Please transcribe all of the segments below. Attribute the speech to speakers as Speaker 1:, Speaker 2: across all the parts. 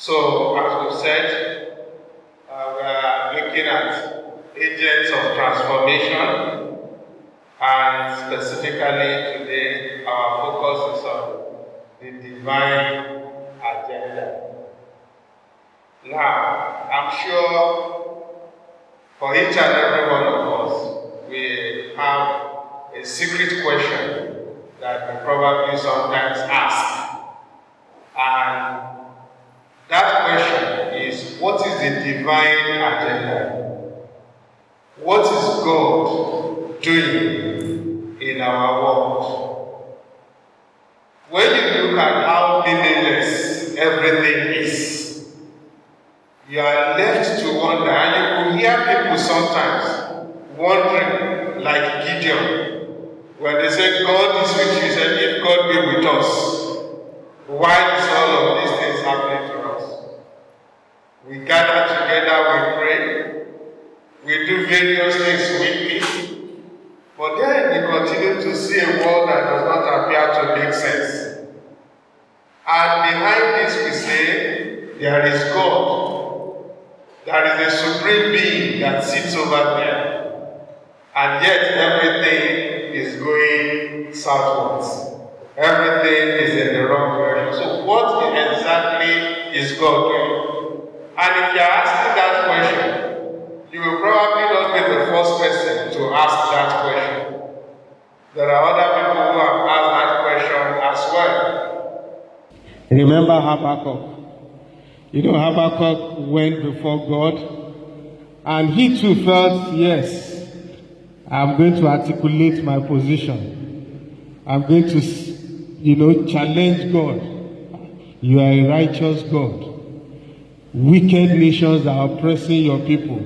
Speaker 1: So, as we've said, we are looking at agents of transformation, and specifically today, our focus is on the divine agenda. Now, I'm sure for each and every one of us, we have a secret question that we probably sometimes ask. And that question is, what is the divine agenda? What is God doing in our world? When you look at how meaningless everything is, you are left to wonder, and you will hear people sometimes wondering, like Gideon, when they said, God is with you, he said, if God be with us, why is all of these things happening to us? We gather together, we pray, we do various things weekly, but then we continue to see a world that does not appear to make sense. And behind this we say, there is God. There is a supreme being that sits over there. And yet everything is going southwards. Everything is in the wrong direction. So what exactly is God doing? And if you're asking that question, you will probably not be the first person to ask that question. There are other people who have asked that question as well.
Speaker 2: Remember Habakkuk? You know, Habakkuk went before God, and he too felt, yes, I'm going to articulate my position. I'm going to, challenge God. You are a righteous God. Wicked nations are oppressing your people.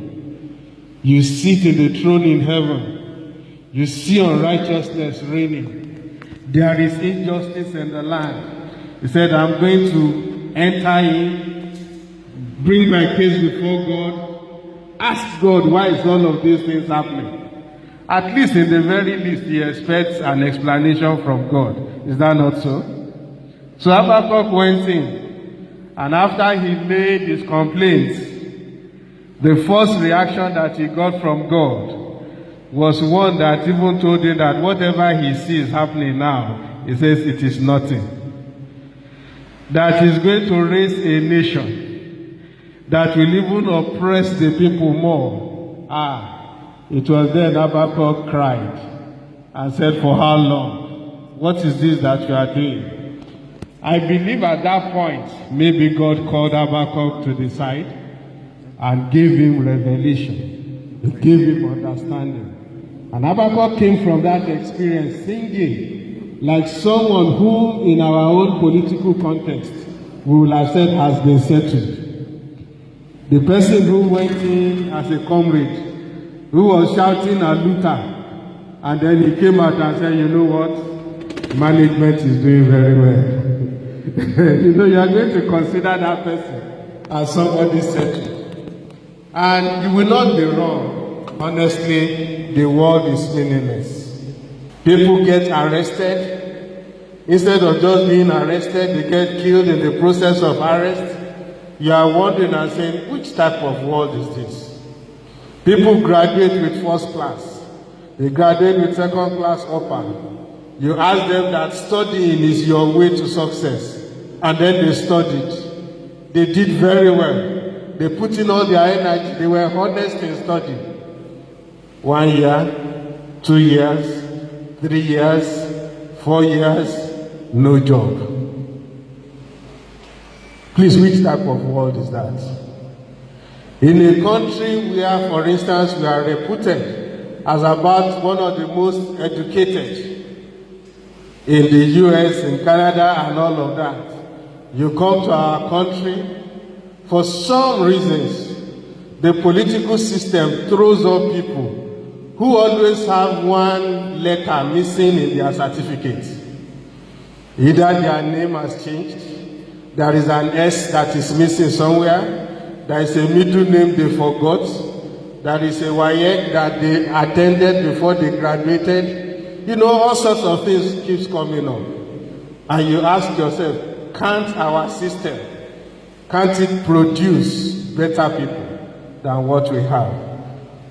Speaker 2: You sit in the throne in heaven. You see unrighteousness reigning. There is injustice in the land. He said, I'm going to enter in, bring my case before God, ask God, why is all of these things happening? At least in the very least, he expects an explanation from God. Is that not so? So Habakkuk went in, and after he made his complaints, the first reaction that he got from God was one that even told him that whatever he sees happening now, he says it is nothing. That he's going to raise a nation that will even oppress the people more. It was then Habakkuk cried and said, for how long? What is this that you are doing? I believe at that point, maybe God called Habakkuk to the side and gave him revelation. He gave him understanding. And Habakkuk came from that experience singing like someone who, in our own political context, we will have said has been settled. The person who went in as a comrade, who was shouting at Luther, and then he came out and said, you know what? Management is doing very well. You are going to consider that person as somebody settled. And you will not be wrong. Honestly, the world is meaningless. People get arrested. Instead of just being arrested, they get killed in the process of arrest. You are wondering and saying, which type of world is this? People graduate with first class. They graduate with second class upper. You ask them that studying is your way to success. And then they studied. They did very well. They put in all their energy. They were honest in studying. 1 year, 2 years, 3 years, 4 years, no job. Please, which type of world is that? In a country where, for instance, we are reputed as about one of the most educated in the US, in Canada, and all of that, you come to our country, for some reasons, the political system throws up people who always have one letter missing in their certificate. Either their name has changed, there is an S that is missing somewhere, there is a middle name they forgot, there is a WAEC that they attended before they graduated. All sorts of things keeps coming up. And you ask yourself, can't our system Can't it produce better people than what we have?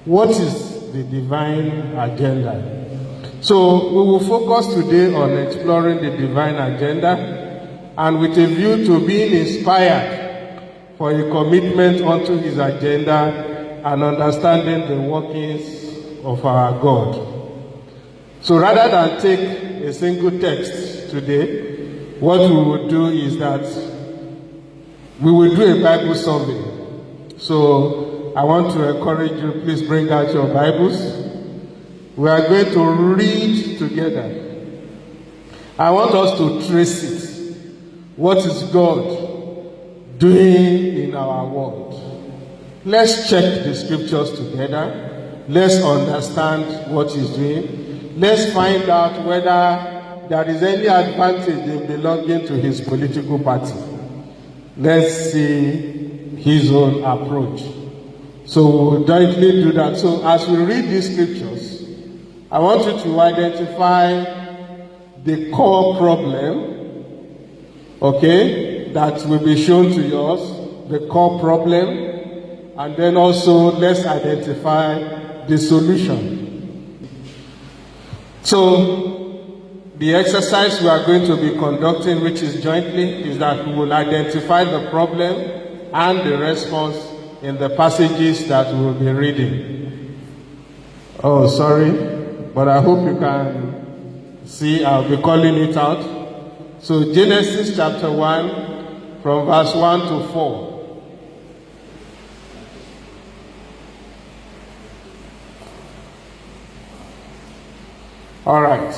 Speaker 2: What is the divine agenda? So we will focus today on exploring the divine agenda and with a view to being inspired for a commitment unto his agenda and understanding the workings of our God. So rather than take a single text today, what we will do is that we will do a Bible survey. So I want to encourage you, please bring out your Bibles. We are going to read together. I want us to trace it. What is God doing in our world? Let's check the scriptures together. Let's understand what he's doing. Let's find out whether there is any advantage in belonging to his political party. Let's see his own approach. So we'll jointly do that. So as we read these scriptures, I want you to identify the core problem, okay, that will be shown to us, the core problem, and then also let's identify the solution. So the exercise we are going to be conducting, which is jointly, is that we will identify the problem and the response in the passages that we will be reading. Oh, sorry. But I hope you can see, I'll be calling it out. So Genesis chapter 1, from verse 1 to 4. All right.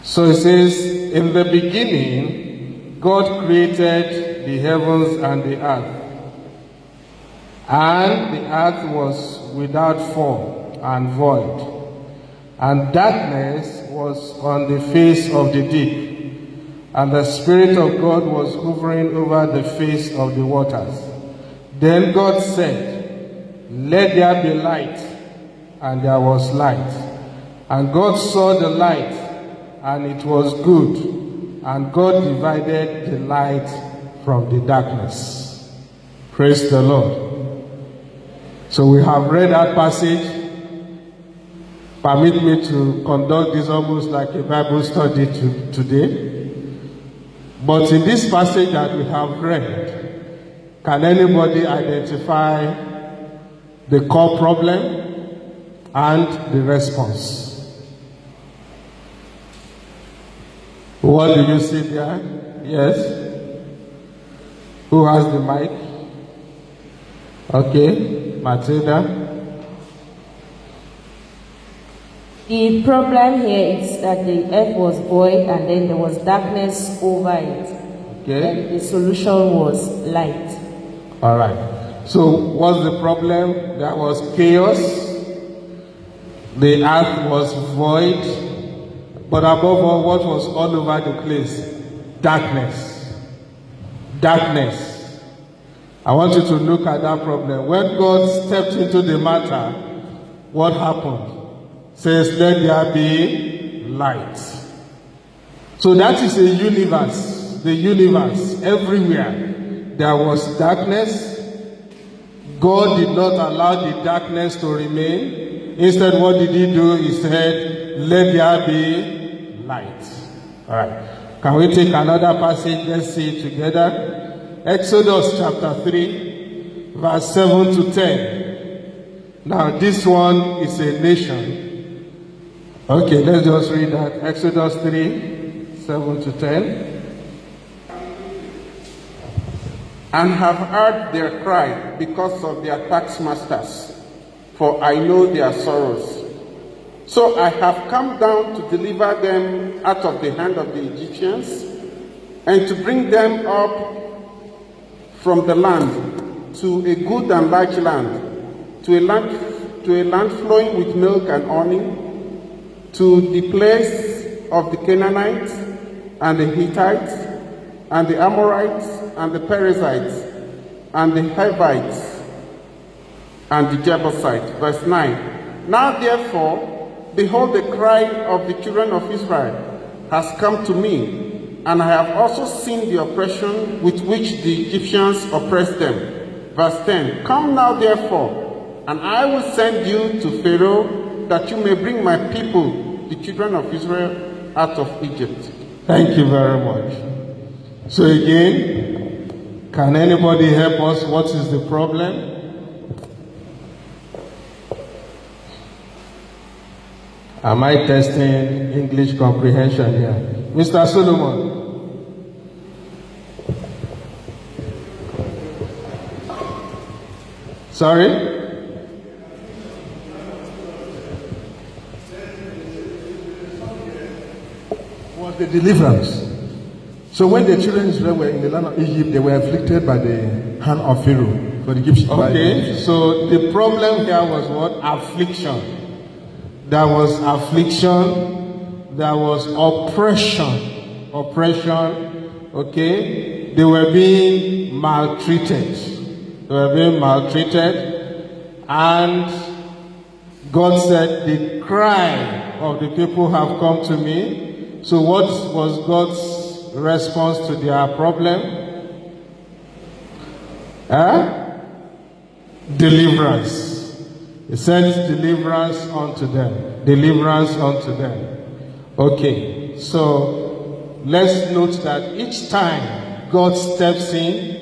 Speaker 2: So it says, in the beginning, God created the heavens and the earth. And the earth was without form and void, and darkness was on the face of the deep, and the Spirit of God was hovering over the face of the waters. Then God said, let there be light, and there was light. And God saw the light, and it was good, and God divided the light from the darkness. Praise the Lord. So we have read that passage. Permit me to conduct this almost like a Bible study today. But in this passage that we have read, can anybody identify the core problem and the response? What do you see there? Yes? Who has the mic? Okay, Matilda.
Speaker 3: The problem here is that the earth was void and then there was darkness over it.
Speaker 2: Okay.
Speaker 3: And the solution was light.
Speaker 2: All right. So what's the problem? There was chaos. The earth was void. But above all, what was all over the place? Darkness. Darkness. I want you to look at that problem. When God stepped into the matter, what happened? Says, let there be light. So that is a universe. The universe. Everywhere there was darkness. God did not allow the darkness to remain. Instead, what did he do? He said, let there be light. All right. Can we take another passage? Let's see it together. Exodus chapter 3, verse 7 to 10. Now, this one is a nation. Okay, let's just read that. Exodus 3, 7 to 10.
Speaker 4: And have heard their cry because of their taxmasters, for I know their sorrows. So I have come down to deliver them out of the hand of the Egyptians, and to bring them up from the land to a good and large land, to a land flowing with milk and honey, to the place of the Canaanites, and the Hittites, and the Amorites, and the Perizzites, and the Hivites, and the Jebusites. Verse 9. Now therefore, behold, the cry of the children of Israel has come to me, and I have also seen the oppression with which the Egyptians oppressed them. Verse 10, come now therefore, and I will send you to Pharaoh, that you may bring my people, the children of Israel, out of Egypt.
Speaker 2: Thank you very much. So again, can anybody help us? What is the problem? Am I testing English comprehension here? Mr. Solomon. Sorry?
Speaker 5: Was the deliverance. So when the children of Israel were in the land of Egypt, they were afflicted by the hand of Pharaoh for the Egyptians.
Speaker 2: Okay, so the problem here was what? Affliction. There was affliction, there was oppression, okay? They were being maltreated. And God said, the cry of the people have come to me. So what was God's response to their problem? Deliverance. He sends deliverance unto them. Deliverance unto them. Okay, so let's note that each time God steps in,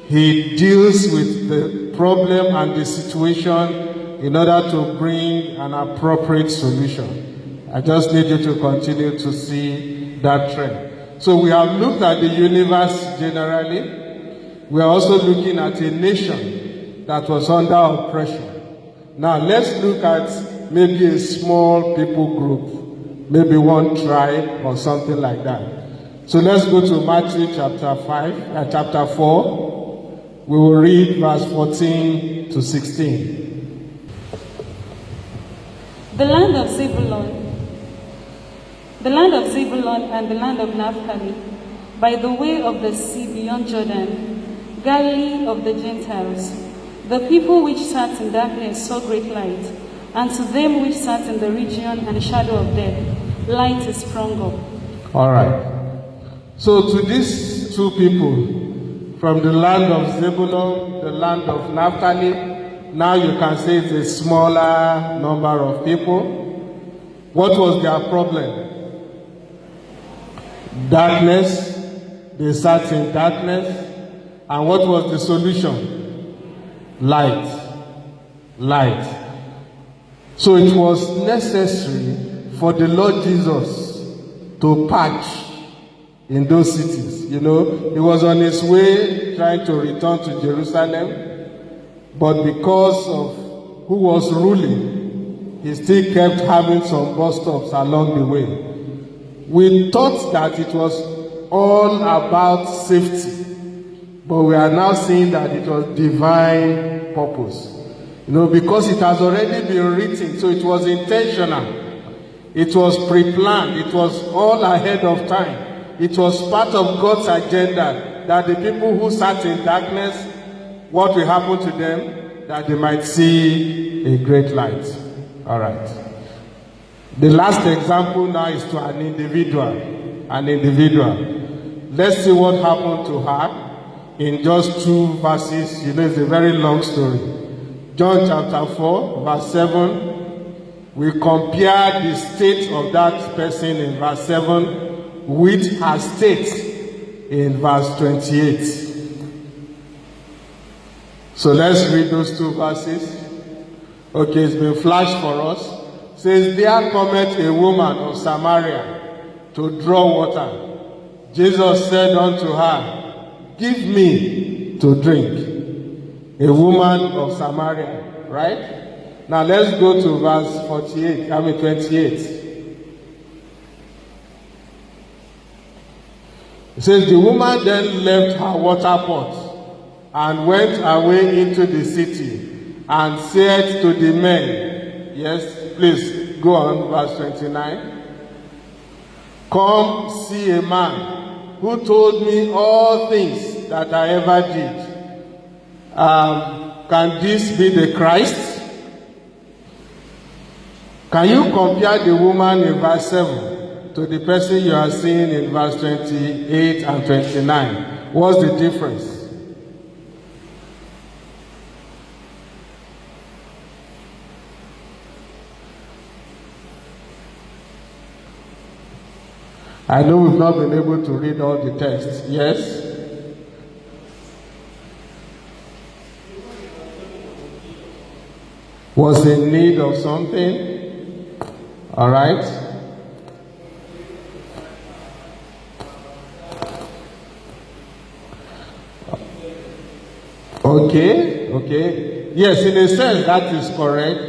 Speaker 2: He deals with the problem and the situation in order to bring an appropriate solution. I just need you to continue to see that trend. So we have looked at the universe generally. We are also looking at a nation that was under oppression. Now let's look at maybe a small people group, maybe one tribe or something like that. So let's go to Matthew chapter 4. We will read verse 14 to 16.
Speaker 6: The land of Zebulun and the land of Naphtali, by the way of the sea beyond Jordan, Galilee of the Gentiles. The people which sat in darkness saw great light, and to them which sat in the region and the shadow of death, light is sprung up.
Speaker 2: All right. So to these two people, from the land of Zebulun, the land of Naphtali, now you can say it's a smaller number of people. What was their problem? Darkness. They sat in darkness. And what was the solution? Light. So it was necessary for the Lord Jesus to patch in those cities. You know, he was on his way trying to return to Jerusalem, but because of who was ruling, he still kept having some bus stops along the way. We thought that it was all about safety, but we are now seeing that it was divine purpose. You know, because it has already been written, so it was intentional. It was pre-planned. It was all ahead of time. It was part of God's agenda that the people who sat in darkness, what will happen to them? That they might see a great light. All right. The last example now is to an individual. Let's see what happened to her. In just 2 verses, you know, it's a very long story. John chapter 4, verse 7, we compare the state of that person in verse 7 with her state in verse 28. So let's read those 2 verses. Okay, it's been flashed for us. It says, there cometh a woman of Samaria to draw water. Jesus said unto her, give me to drink. A woman of Samaria, right? Now let's go to verse 28. It says, the woman then left her water pot and went away into the city and said to the men, yes, please go on, verse 29. Come see a man who told me all things that I ever did. Can this be the Christ? Can you compare the woman in verse 7 to the person you are seeing in verse 28 and 29? What's the difference? I know we've not been able to read all the texts. Yes? Was in need of something? All right? Okay. Yes, in a sense, that is correct.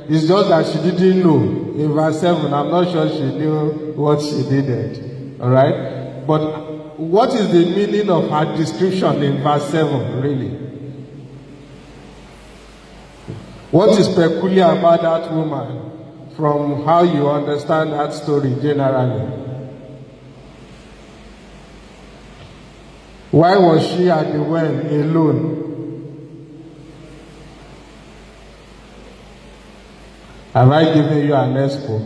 Speaker 2: It's just that she didn't know. In verse 7, I'm not sure she knew what she needed. All right? But what is the meaning of her description in verse 7, really? What is peculiar about that woman from how you understand that story generally? Why was she at the well alone? Have I given you an expo?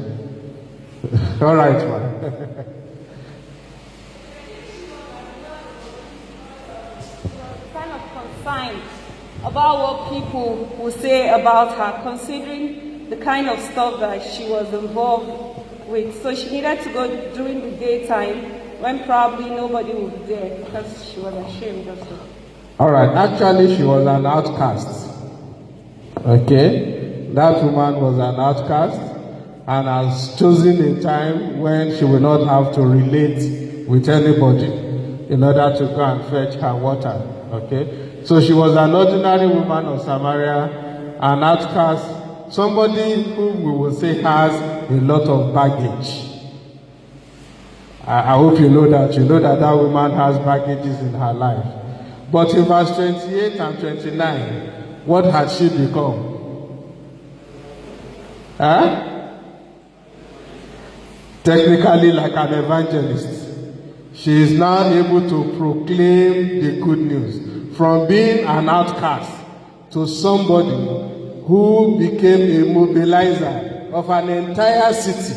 Speaker 2: All right, man.
Speaker 6: Kind of concerned about what people will say about her, considering the kind of stuff that she was involved with. So she needed to go during the daytime when probably nobody would be there because she was ashamed of it.
Speaker 2: All right, actually she was an outcast. Okay? That woman was an outcast and has chosen a time when she will not have to relate with anybody in order to go and fetch her water. Okay? So she was an ordinary woman of Samaria, an outcast, somebody who we will say has a lot of baggage. I hope you know that. You know that that woman has baggages in her life. But in verse 28 and 29, what had she become? Technically like an evangelist. She is now able to proclaim the good news. From being an outcast to somebody who became a mobilizer of an entire city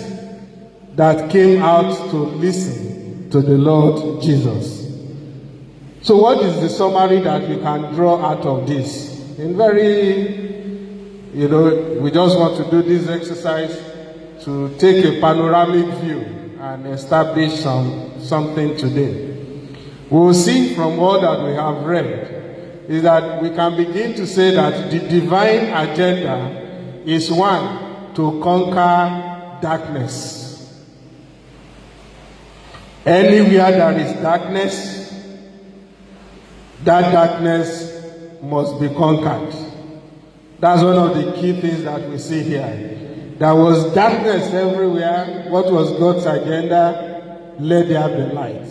Speaker 2: that came out to listen to the Lord Jesus. So what is the summary that we can draw out of this? In very, we just want to do this exercise to take a panoramic view and establish something today. We will see from all that we have read is that we can begin to say that the divine agenda is one, to conquer darkness. Anywhere there is darkness, that darkness must be conquered. That's one of the key things that we see here. There was darkness everywhere. What was God's agenda? Let there be light.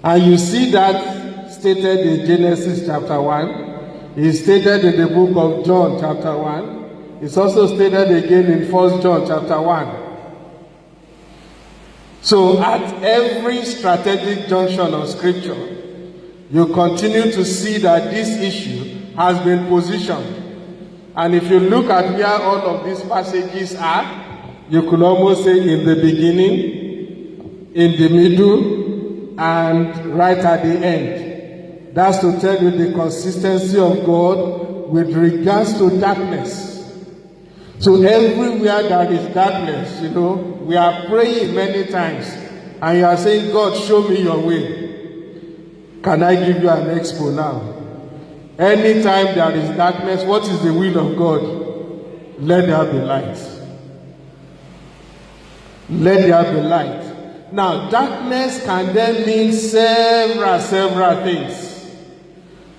Speaker 2: And you see that stated in Genesis chapter 1. It's stated in the book of John chapter 1. It's also stated again in 1 John chapter 1. So at every strategic junction of scripture, you continue to see that this issue has been positioned. And if you look at where all of these passages are, you could almost say in the beginning, in the middle, and right at the end. That's to tell you the consistency of God with regards to darkness. So everywhere there is darkness, we are praying many times, and you are saying, God, show me your way. Can I give you an expo now? Anytime there is darkness, what is the will of God? Let there be light. Let there be light. Now, darkness can then mean several things.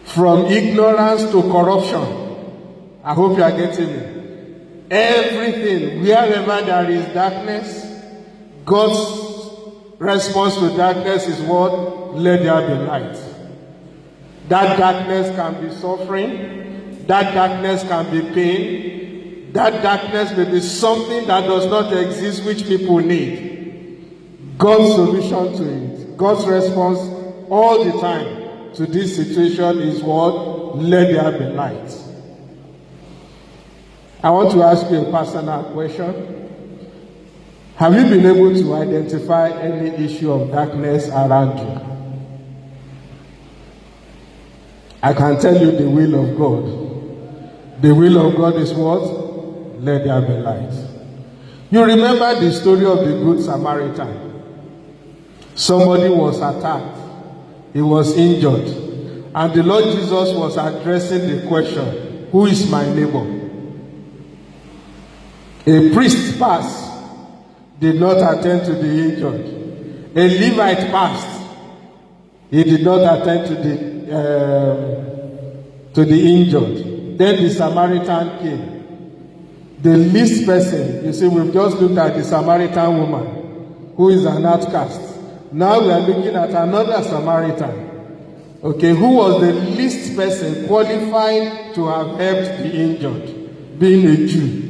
Speaker 2: From ignorance to corruption. I hope you are getting me. Everything, wherever there is darkness, God's response to darkness is what? Let there be light. That darkness can be suffering. That darkness can be pain. That darkness may be something that does not exist, which people need. God's solution to it, God's response all the time to this situation is what? Let there be light. I want to ask you a personal question. Have you been able to identify any issue of darkness around you? I can tell you the will of God. The will of God is what? Let there be light. You remember the story of the Good Samaritan. Somebody was attacked. He was injured. And the Lord Jesus was addressing the question, who is my neighbor? A priest passed, did not attend to the injured. A Levite passed, he did not attend to the injured. Then the Samaritan came. The least person, you see, we've just looked at the Samaritan woman, who is an outcast. Now we are looking at another Samaritan. Okay, who was the least person qualified to have helped the injured, being a Jew.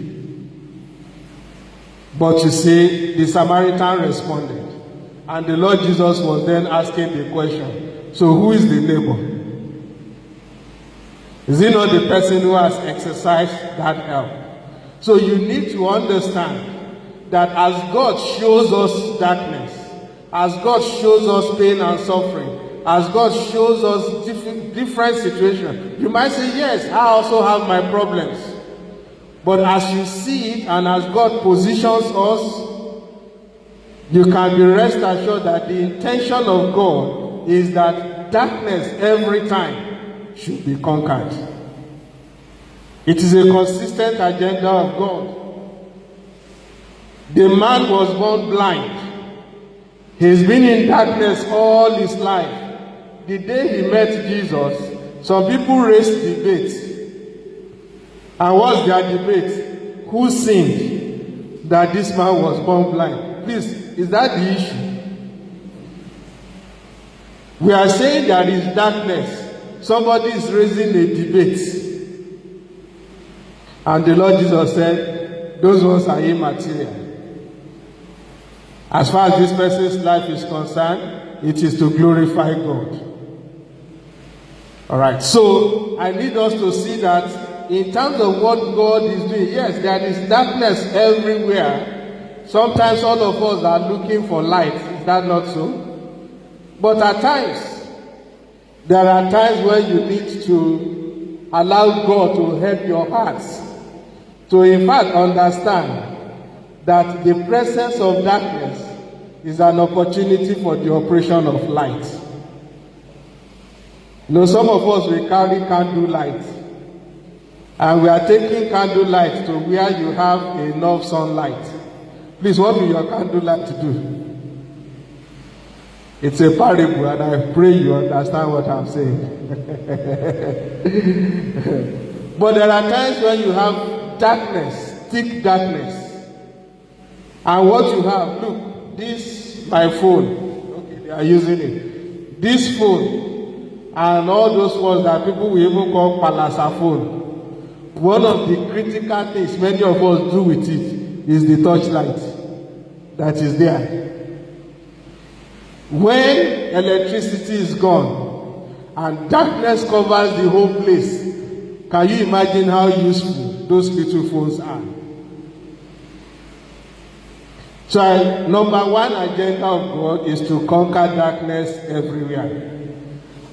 Speaker 2: But you see, the Samaritan responded. And the Lord Jesus was then asking the question, so who is the neighbor? Is it not the person who has exercised that help? So you need to understand that as God shows us darkness, as God shows us pain and suffering, as God shows us different situations, you might say, yes, I also have my problems. But as you see it and as God positions us, you can be rest assured that the intention of God is that darkness every time should be conquered. It is a consistent agenda of God. The man was born blind. He's been in darkness all his life. The day he met Jesus, some people raised debate. And what's their debate? Who sinned that this man was born blind? Please, is that the issue? We are saying there is darkness. Somebody is raising a debate. And the Lord Jesus said, those ones are immaterial. As far as this person's life is concerned, it is to glorify God. All right, so I need us to see that in terms of what God is doing, yes, there is darkness everywhere. Sometimes all of us are looking for light. Is that not so? But at times, there are times when you need to allow God to help your hearts to in fact understand that the presence of darkness is an opportunity for the operation of light. You know, some of us will carry candle light, and we are taking candle light to where you have enough sunlight. Please, what will your candle light do? It's a parable, and I pray you understand what I'm saying. But there are times when you have darkness, thick darkness, and what you have, look, this, my phone, okay, they are using it. This phone, and all those ones that people will even call palasa phone. One of the critical things many of us do with it is the torchlight that is there. When electricity is gone and darkness covers the whole place, can you imagine how useful those little phones are? So, number one agenda of God is to conquer darkness everywhere.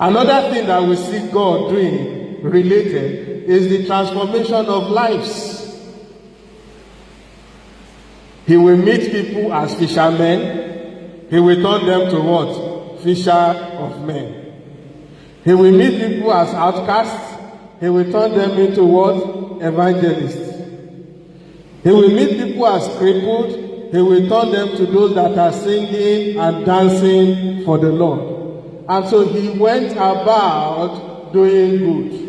Speaker 2: Another thing that we see God doing related is the transformation of lives. He will meet people as fishermen. He will turn them to what? Fisher of men. He will meet people as outcasts. He will turn them into what? Evangelists. He will meet people as crippled. He will turn them to those that are singing and dancing for the Lord. And so he went about doing good.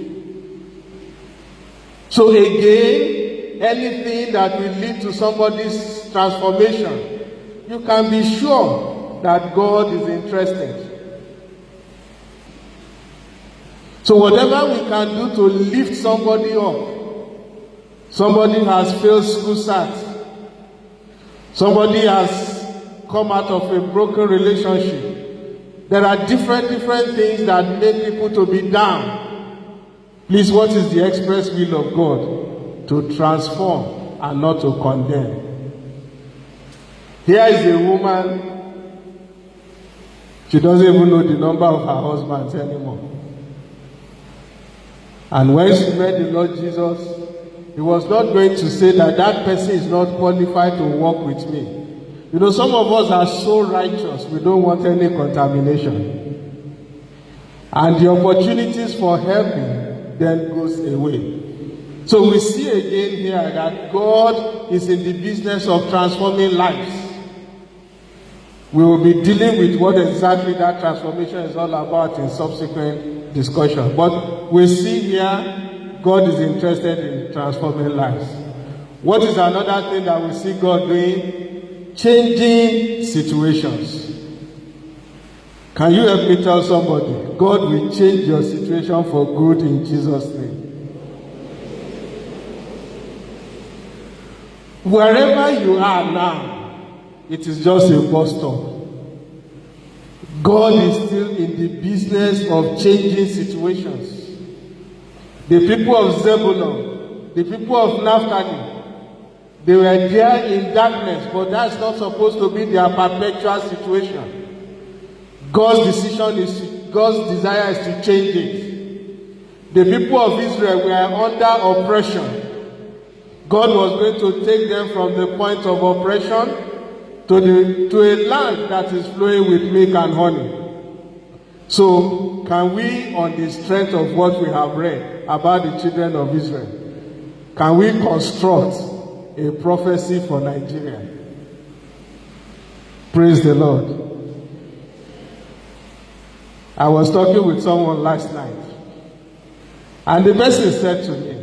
Speaker 2: So again, anything that will lead to somebody's transformation, you can be sure that God is interested. So whatever we can do to lift somebody up, somebody has failed school SAT, somebody has come out of a broken relationship, there are different things that make people to be down. Please, what is the express will of God? To transform and not to condemn. Here is a woman, she doesn't even know the number of her husbands anymore. And when she met the Lord Jesus, he was not going to say that that person is not qualified to walk with me. You know, some of us are so righteous, we don't want any contamination. And the opportunities for helping then goes away. So we see again here that God is in the business of transforming lives. We will be dealing with what exactly that transformation is all about in subsequent discussion. But we see here, God is interested in transforming lives. What is another thing that we see God doing? Changing situations. Can you help me tell somebody? God will change your situation for good in Jesus' name. Wherever you are now, it is just a bus stop. God is still in the business of changing situations. The people of Zebulun, the people of Naphtali, they were there in darkness, but that's not supposed to be their perpetual situation. God's desire is to change it. The people of Israel were under oppression. God was going to take them from the point of oppression to a land that is flowing with milk and honey. So, can we, on the strength of what we have read about the children of Israel, can we construct a prophecy for Nigeria? Praise the Lord. I was talking with someone last night, and the person said to me,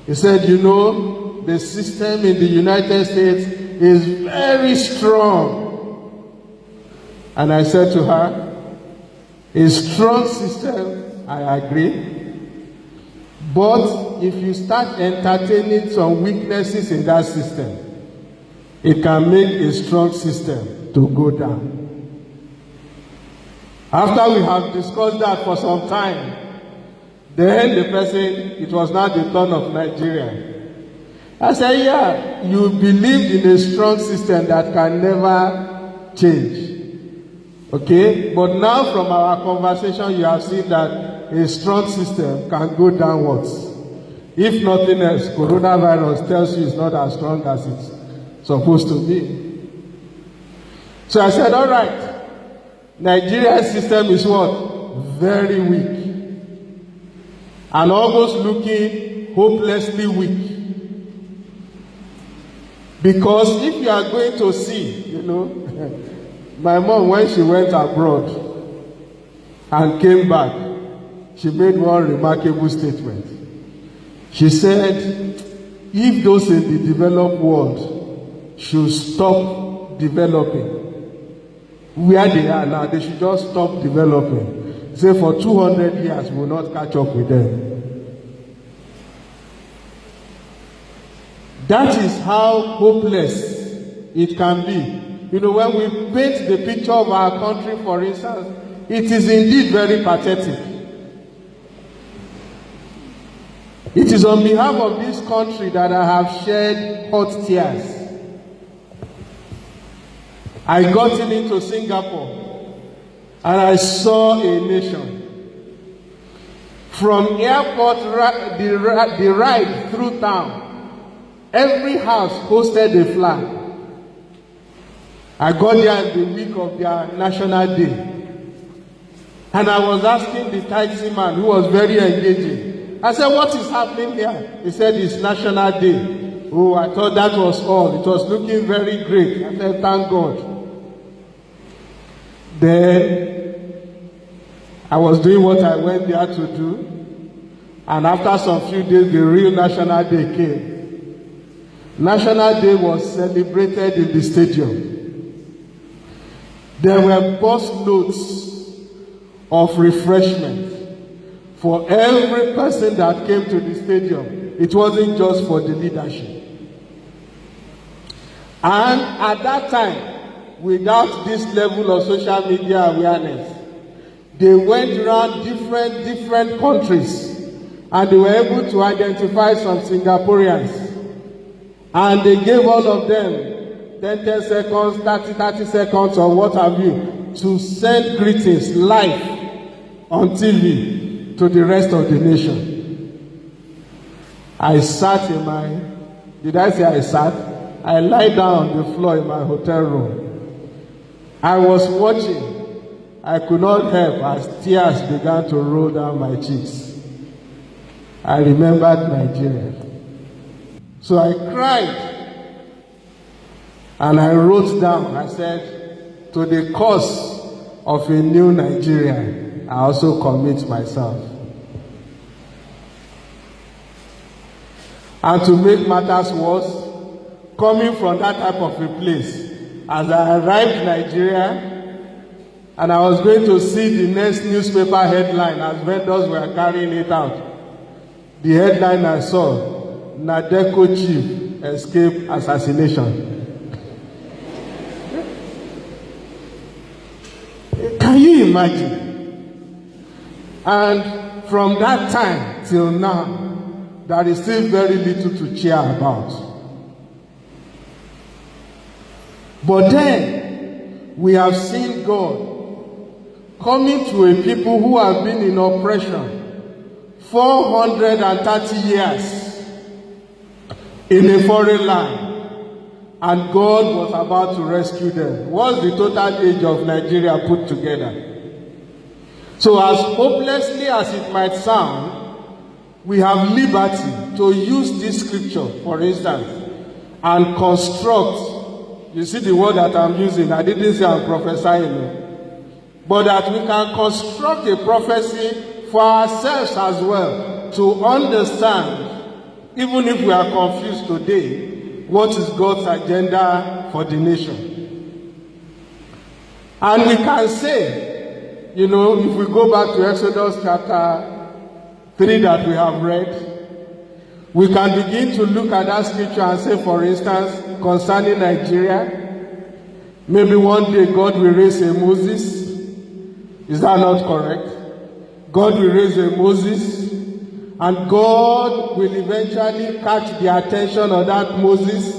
Speaker 2: he said, you know, the system in the United States is very strong. And I said to her, a strong system, I agree. But if you start entertaining some weaknesses in that system, it can make a strong system to go down. After we have discussed that for some time, then the person, it was now the turn of Nigeria. I said, yeah, you believed in a strong system that can never change. Okay? But now from our conversation, you have seen that a strong system can go downwards. If nothing else, coronavirus tells you it's not as strong as it's supposed to be. So I said, all right, Nigeria's system is what? Very weak. And almost looking hopelessly weak. Because if you are going to see, you know, my mom, when she went abroad and came back, she made one remarkable statement. She said, if those in the developed world should stop developing, where they are now, they should just stop developing. Say for 200 years, we will not catch up with them. That is how hopeless it can be. You know, when we paint the picture of our country, for instance, it is indeed very pathetic. It is on behalf of this country that I have shed hot tears. I got into Singapore and I saw a nation. From airport, the ride through town, every house hosted a flag. I got there in the week of their National Day. And I was asking the taxi man, who was very engaging. I said, what is happening here? He said, it's National Day. Oh, I thought that was all. It was looking very great. I said, thank God. Then, I was doing what I went there to do. And after some few days, the real National Day came. National Day was celebrated in the stadium. There were busloads of refreshment for every person that came to the stadium. It wasn't just for the leadership. And at that time, without this level of social media awareness, they went around different countries and they were able to identify some Singaporeans. And they gave all of them 10 seconds, 30 seconds, or what have you, to send greetings live on TV to the rest of the nation. I sat in my, did I say I sat? I lied down on the floor in my hotel room. I was watching. I could not help as tears began to roll down my cheeks. I remembered Nigeria. So I cried and I wrote down, I said, to the cause of a new Nigeria, I also commit myself. And to make matters worse, coming from that type of a place, as I arrived in Nigeria, and I was going to see the next newspaper headline as vendors were carrying it out. The headline I saw, Nadeco chief escape assassination. Can you imagine? And from that time till now, there is still very little to cheer about. But then, we have seen God coming to a people who have been in oppression 430 years in a foreign land, and God was about to rescue them. What's the total age of Nigeria put together? So as hopelessly as it might sound, we have liberty to use this scripture, for instance, and construct. You see the word that I'm using, I didn't say I'm prophesying. But that we can construct a prophecy for ourselves as well, to understand, even if we are confused today, what is God's agenda for the nation. And we can say, you know, if we go back to Exodus chapter 3 that we have read, we can begin to look at that scripture and say, for instance, concerning Nigeria, maybe one day God will raise a Moses. Is that not correct? God will raise a Moses, and God will eventually catch the attention of that Moses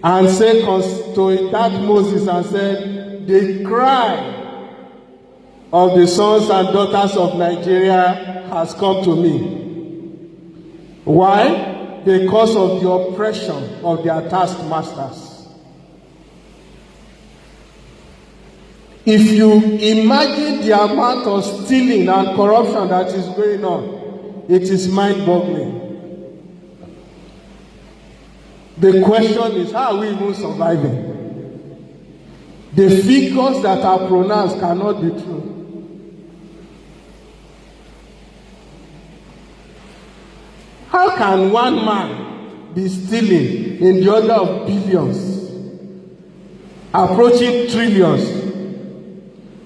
Speaker 2: and say to that Moses and say, the cry of the sons and daughters of Nigeria has come to me. Why? Because of the oppression of their taskmasters. If you imagine the amount of stealing and corruption that is going on, it is mind-boggling. The question is, how are we even surviving? The figures that are pronounced cannot be true. How can one man be stealing in the order of billions, approaching trillions?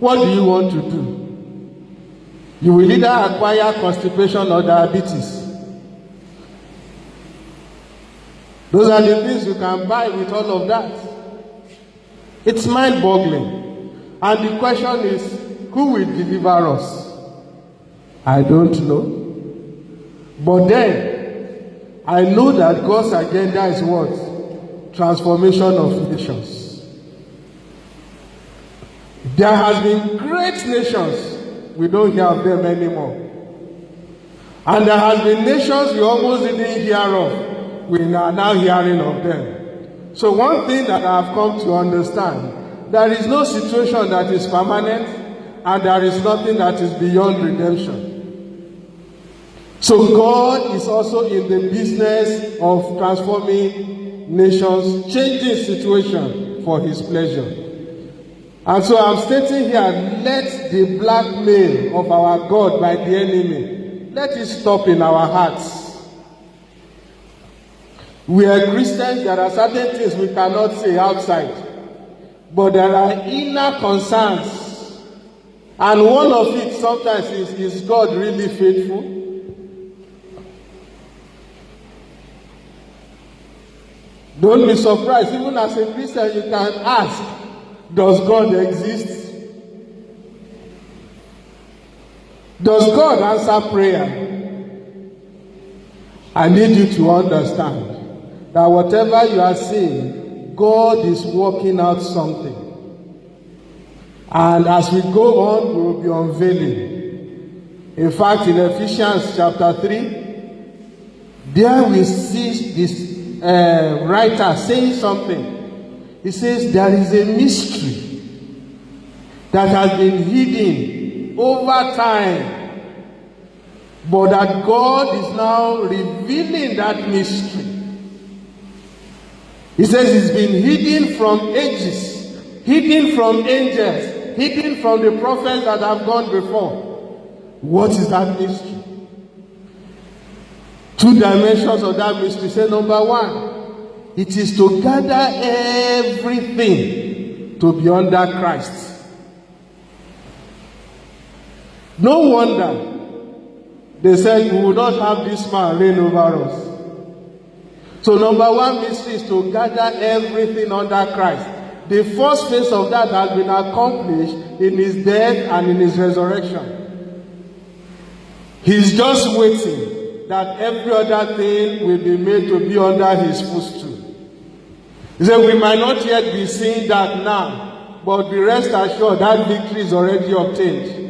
Speaker 2: What do you want to do? You will either acquire constipation or diabetes. Those are the things you can buy with all of that. It's mind-boggling. And the question is, who will deliver us? I don't know. But then, I know that God's agenda is what? Transformation of nations. There has been great nations, we don't hear of them anymore. And there has been nations we almost didn't hear of, we are now hearing of them. So one thing that I have come to understand, there is no situation that is permanent, and there is nothing that is beyond redemption. So God is also in the business of transforming nations, changing situations for his pleasure. And so I'm stating here, let the blackmail of our God by the enemy, let it stop in our hearts. We are Christians, there are certain things we cannot say outside, but there are inner concerns. And one of it sometimes is God really faithful? Don't be surprised, even as a Christian you can ask, does God exist? Does God answer prayer? I need you to understand that whatever you are seeing God is working out something. And as we go on, we will be unveiling. In fact, in Ephesians chapter 3, there we see this writer saying something. He says there is a mystery that has been hidden over time, but that God is now revealing that mystery. He says it's been hidden from ages, hidden from angels, hidden from the prophets that have gone before. What is that mystery? Two dimensions of that mystery. Say, number one, it is to gather everything to be under Christ. No wonder they said we will not have this man reign over us. So number one mystery is to gather everything under Christ. The first phase of that has been accomplished in his death and in his resurrection. He's just waiting that every other thing will be made to be under his footstool. He said, we might not yet be seeing that now, but be rest assured that victory is already obtained.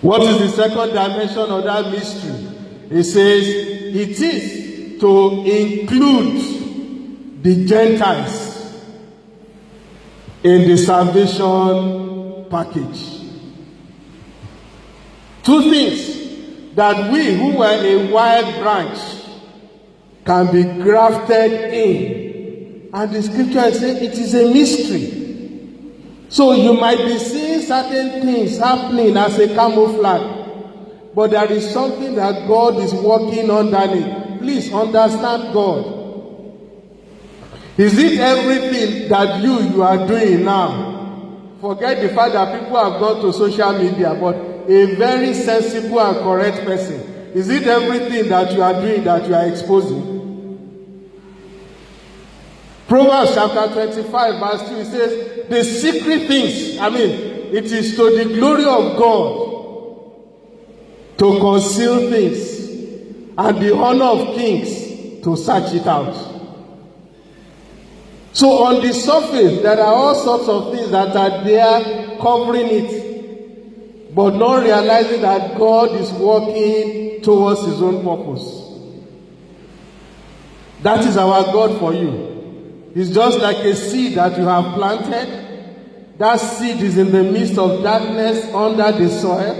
Speaker 2: What is the second dimension of that mystery? He says, it is to include the Gentiles in the salvation package. Two things. That we who were a wild branch can be grafted in. And the scripture is saying it is a mystery. So you might be seeing certain things happening as a camouflage, but there is something that God is working underneath. Please understand God. Is it everything that you are doing now? Forget the fact that people have gone to social media, but a very sensible and correct person. Is it everything that you are doing that you are exposing? Proverbs chapter 25 verse 2, it says, the secret things, it is to the glory of God to conceal things, and the honor of kings to search it out. So on the surface, there are all sorts of things that are there covering it, but not realizing that God is working towards his own purpose. That is our God for you. It's just like a seed that you have planted. That seed is in the midst of darkness under the soil,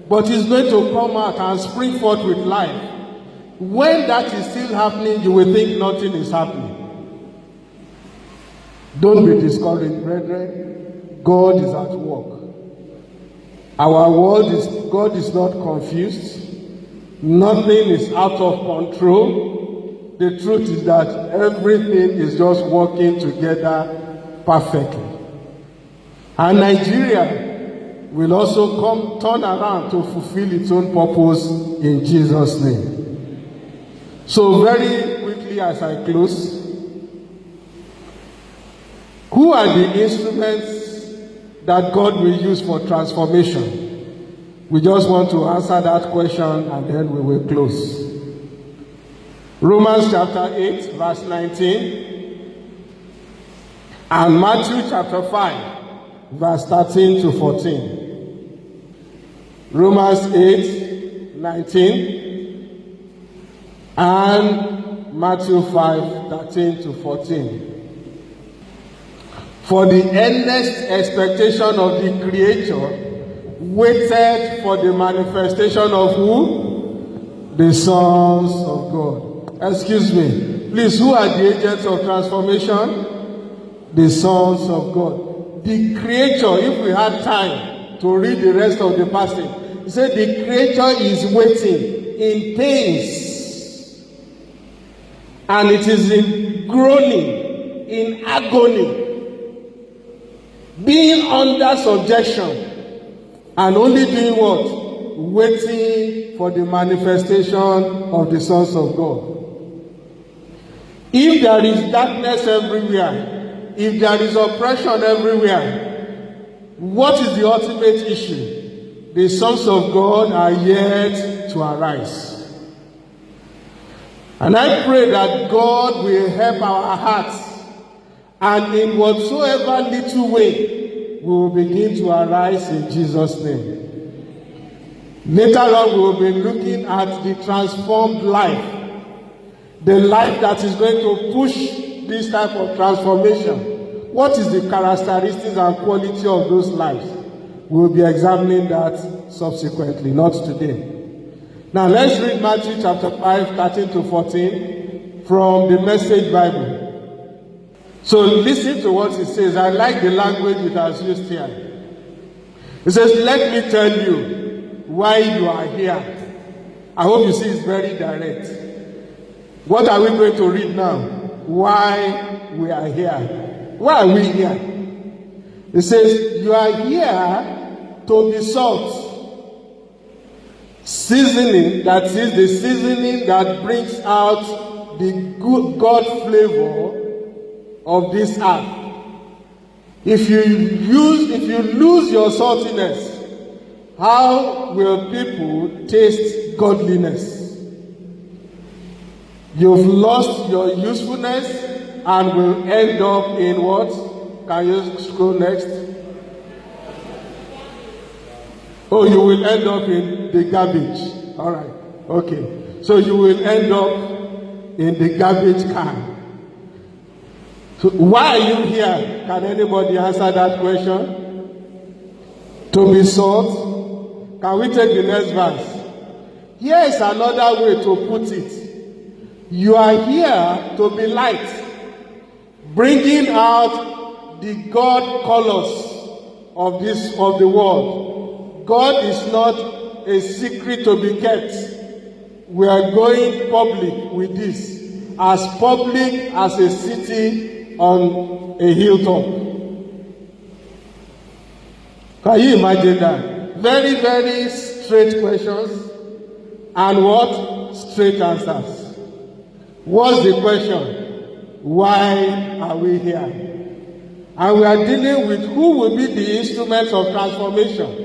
Speaker 2: but it's going to come out and spring forth with life. When that is still happening, you will think nothing is happening. Don't be discouraged, brethren. God is at work. Our world God is not confused. Nothing is out of control. The truth is that everything is just working together perfectly. And Nigeria will also turn around to fulfill its own purpose in Jesus' name. So very quickly as I close, who are the instruments that God will use for transformation? We just want to answer that question and then we will close. Romans chapter 8 verse 19 and Matthew chapter 5 verse 13 to 14. Romans 8, 19 and Matthew 5, 13 to 14. For the earnest expectation of the Creator waited for the manifestation of who? The sons of God. Excuse me. Please, who are the agents of transformation? The sons of God. The Creator, if we had time to read the rest of the passage, he said the Creator is waiting in pains. And it is in groaning, in agony, being under subjection, and only doing what? Waiting for the manifestation of the sons of God. If there is darkness everywhere, if there is oppression everywhere, what is the ultimate issue? The sons of God are yet to arise. And I pray that God will help our hearts, and in whatsoever little way we will begin to arise in Jesus' name. Later on, we will be looking at the transformed life, the life that is going to push this type of transformation. What is the characteristics and quality of those lives? We will be examining that subsequently, not today. Now let's read Matthew chapter 5, 13 to 14 from the Message Bible. So listen to what it says. I like the language it has used here. It says, let me tell you why you are here. I hope you see it's very direct. What are we going to read now? Why we are here. Why are we here? It says, you are here to be salt. Seasoning, that is the seasoning that brings out the good God flavor of this earth. If you lose your saltiness, how will people taste godliness? You've lost your usefulness and will end up in what? Can you scroll next? Oh, you will end up in the garbage. All right. Okay. So you will end up in the garbage can. So why are you here? Can anybody answer that question? To be salt? Can we take the next verse? Here is another way to put it. You are here to be light, bringing out the God colors of the world. God is not a secret to be kept. We are going public with this, as public as a city on a hilltop. Can you imagine that? Very, very straight questions and what? Straight answers. What's the question? Why are we here? And we are dealing with who will be the instruments of transformation.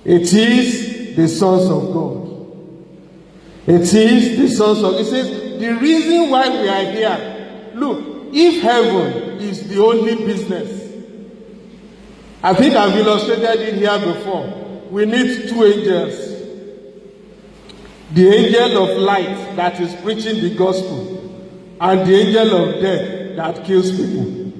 Speaker 2: It is the sons of God. It is the sons of God. It says, the reason why we are here, look, if heaven is the only business, I think I've illustrated it here before. We need two angels. The angel of light that is preaching the gospel, and the angel of death that kills people.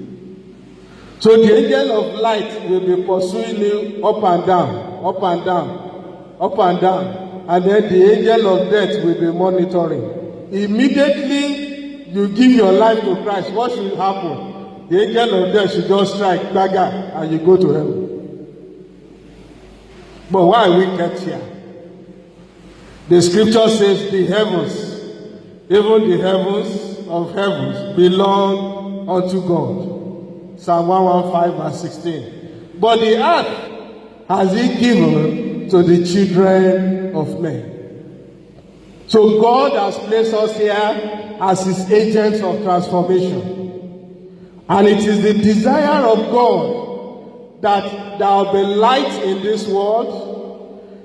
Speaker 2: So the angel of light will be pursuing you up and down, up and down, up and down. And then the angel of death will be monitoring. Immediately you give your life to Christ, what should happen? The angel of death should just strike, dagger, and you go to heaven. But why are we kept here? The scripture says the heavens, even the heavens of heavens, belong unto God. Psalm 115 verse 16. But the earth has he given to the children of men. So God has placed us here as his agents of transformation. And it is the desire of God that there will be light in this world.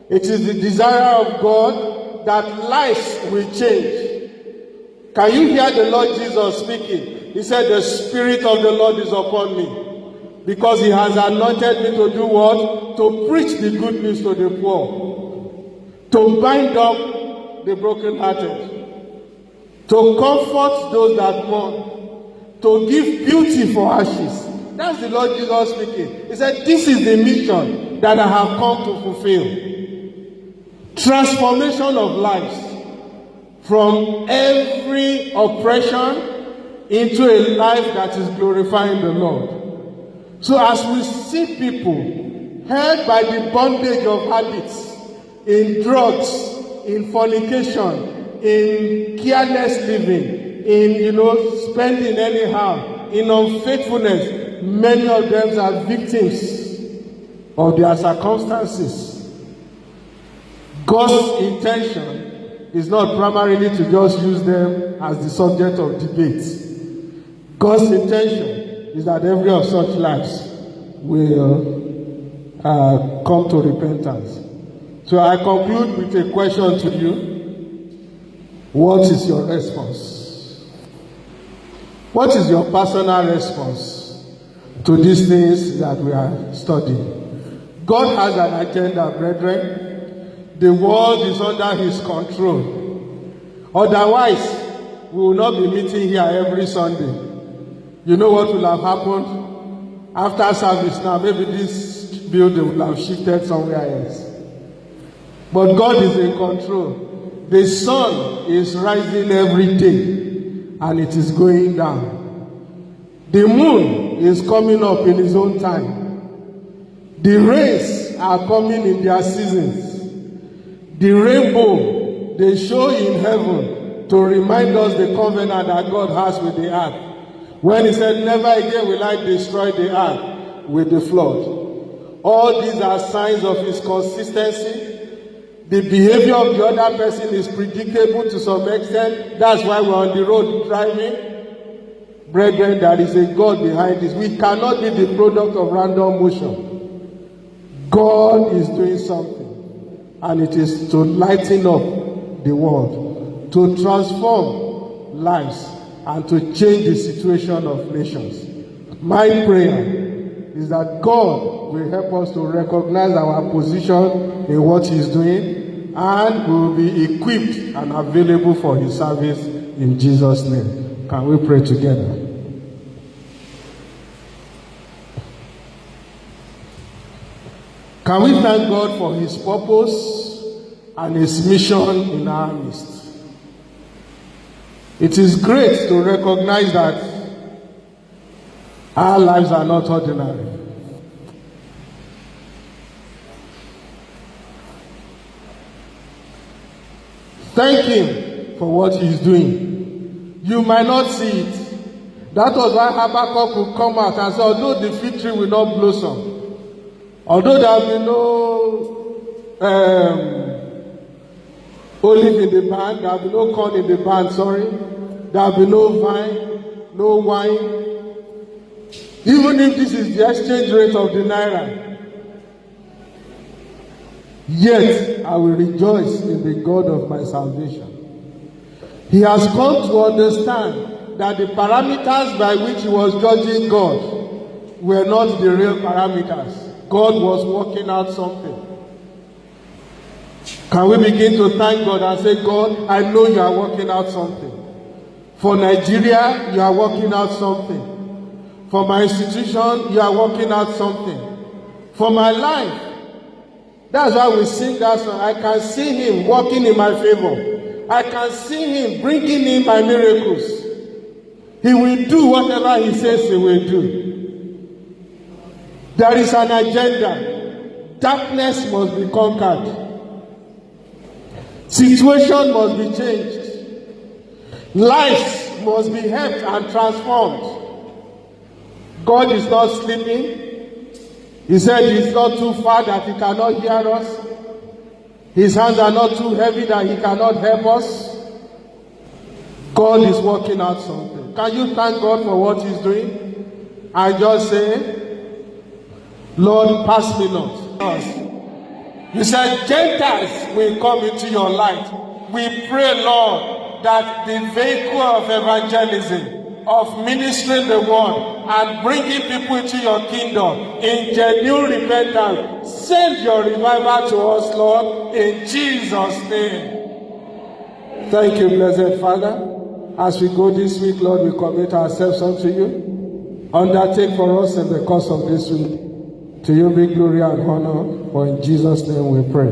Speaker 2: It is the desire of God that lives will change. Can you hear the Lord Jesus speaking? He said, the Spirit of the Lord is upon me, because he has anointed me to do what? To preach the good news to the poor, to bind up the brokenhearted, to comfort those that mourn, to give beauty for ashes. That's the Lord Jesus speaking. He said, this is the mission that I have come to fulfill. Transformation of lives from every oppression into a life that is glorifying the Lord. So as we see people held by the bondage of habits, in drugs, in fornication, in careless living, in spending anyhow, in unfaithfulness, many of them are victims of their circumstances. God's intention is not primarily to just use them as the subject of debate. God's intention is that every of such lives will come to repentance. So I conclude with a question to you. What is your response? What is your personal response to these things that we are studying? God has an agenda, brethren. The world is under his control. Otherwise, we will not be meeting here every Sunday. You know what will have happened? After service now, maybe this building will have shifted somewhere else. But God is in control. The sun is rising every day, and it is going down. The moon is coming up in its own time. The rains are coming in their seasons. The rainbow, they show in heaven to remind us the covenant that God has with the earth. When he said, never again will I destroy the earth with the flood. All these are signs of his consistency. The behavior of the other person is predictable to some extent. That's why we're on the road driving. Brethren, there is a God behind this. We cannot be the product of random motion. God is doing something. And it is to lighten up the world, to transform lives, and to change the situation of nations. My prayer is that God will help us to recognize our position in what he is doing, and we will be equipped and available for his service in Jesus' name. Can we pray together? Can we thank God for his purpose and his mission in our midst? It is great to recognize that our lives are not ordinary. Thank him for what he's doing. You might not see it. That was why Habakkuk could come out and say, although the fig tree will not blossom, although there will be no olive in the barn, there will be no corn in the barn, there will be no vine, no wine. Even if this is the exchange rate of the naira, yet I will rejoice in the God of my salvation. He has come to understand that the parameters by which he was judging God were not the real parameters. God was working out something. Can we begin to thank God and say, God, I know you are working out something. For Nigeria, you are working out something. For my institution, you are working out something. For my life, that's why we sing that song. I can see him working in my favor. I can see him bringing in my miracles. He will do whatever he says he will do. There is an agenda. Darkness must be conquered. Situation must be changed. Lives must be helped and transformed. God is not sleeping. He said he's not too far that he cannot hear us. His hands are not too heavy that he cannot help us. God is working out something. Can you thank God for what he's doing? I just say, Lord, pass me not. You said Gentiles will come into your light. We pray, Lord, that the vehicle of evangelism, of ministering the word and bringing people into your kingdom in genuine repentance, send your revival to us, Lord, in Jesus' name. Thank you, blessed Father. As we go this week, Lord, we commit ourselves unto you. Undertake for us in the course of this week. To you be glory and honor, for in Jesus' name we pray.